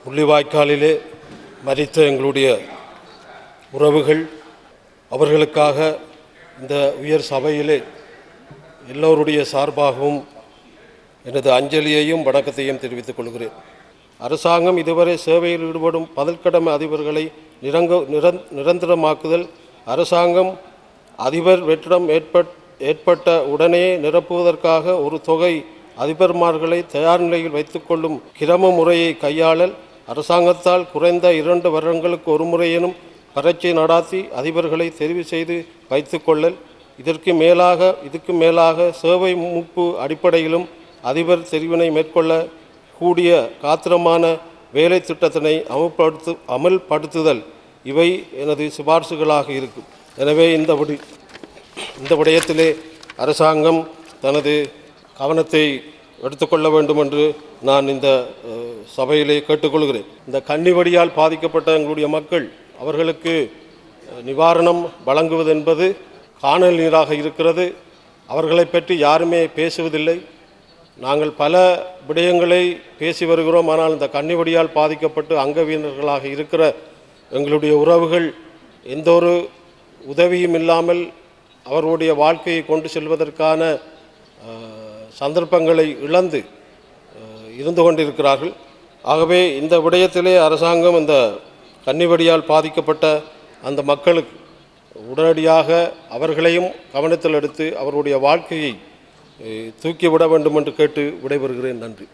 முள்ளிவாய்க்காலிலே மரித்த எங்களுடைய உறவுகள், அவர்களுக்காக இந்த உயர் சபையிலே எல்லோருடைய சார்பாகவும் எனது அஞ்சலியையும் வணக்கத்தையும் தெரிவித்துக் கொள்கிறேன். அரசாங்கம் இதுவரை சேவையில் ஈடுபடும் பதில்கடமை அதிபர்களை நிரந்தரமாக்குதல், அரசாங்கம் அதிபர் வெற்றிடம் ஏற்பட்ட உடனே நிரப்புவதற்காக ஒரு தொகை அதிபர்மார்களை தயார் நிலையில் வைத்துக்கொள்ளும் கிரம முறையை கையாளல், அரசாங்கத்தால் குறைந்த 2 வருடங்களுக்கு ஒரு முறையினும் பரீட்சை நடாத்தி அதிபர்களை தெரிவு செய்து வைத்துக்கொள்ளல், இதுக்கு மேலாக சேவை மூப்பு அடிப்படையிலும் அதிபர் தெரிவினை மேற்கொள்ள கூடிய காத்திரமான வேலை திட்டத்தினை அமல்படுத்துதல் இவை எனது சிபார்சுகளாக இருக்கும். எனவே இந்த விடயத்திலே அரசாங்கம் தனது கவனத்தை எடுத்துக்கொள்ள வேண்டும் என்று நான் இந்த சபையிலே கேட்டுக்கொள்கிறேன். இந்த கன்னிவடியால் பாதிக்கப்பட்ட எங்களுடைய மக்கள், அவர்களுக்கு நிவாரணம் வழங்குவது என்பது காணல் நீராக இருக்கிறது. அவர்களை பற்றி யாருமே பேசுவதில்லை. நாங்கள் பல விடயங்களை பேசி வருகிறோம். ஆனால் இந்த கன்னிவடியால் பாதிக்கப்பட்டு அங்கவீனர்களாக இருக்கிற எங்களுடைய உறவுகள் எந்த ஒரு உதவியும் இல்லாமல் அவர்களுடைய வாழ்க்கையை கொண்டு செல்வதற்கான சந்தர்ப்பங்களை இழந்து இருந்து கொண்டிருக்கிறார்கள். ஆகவே இந்த விடயத்திலே அரசாங்கம் இந்த கன்னிவடியால் பாதிக்கப்பட்ட அந்த மக்களுக்கு உடனடியாக அவர்களையும் கவனத்தில் எடுத்து அவருடைய வாழ்க்கையை தூக்கிவிட வேண்டும் என்று கேட்டு விடைபெறுகிறேன். நன்றி.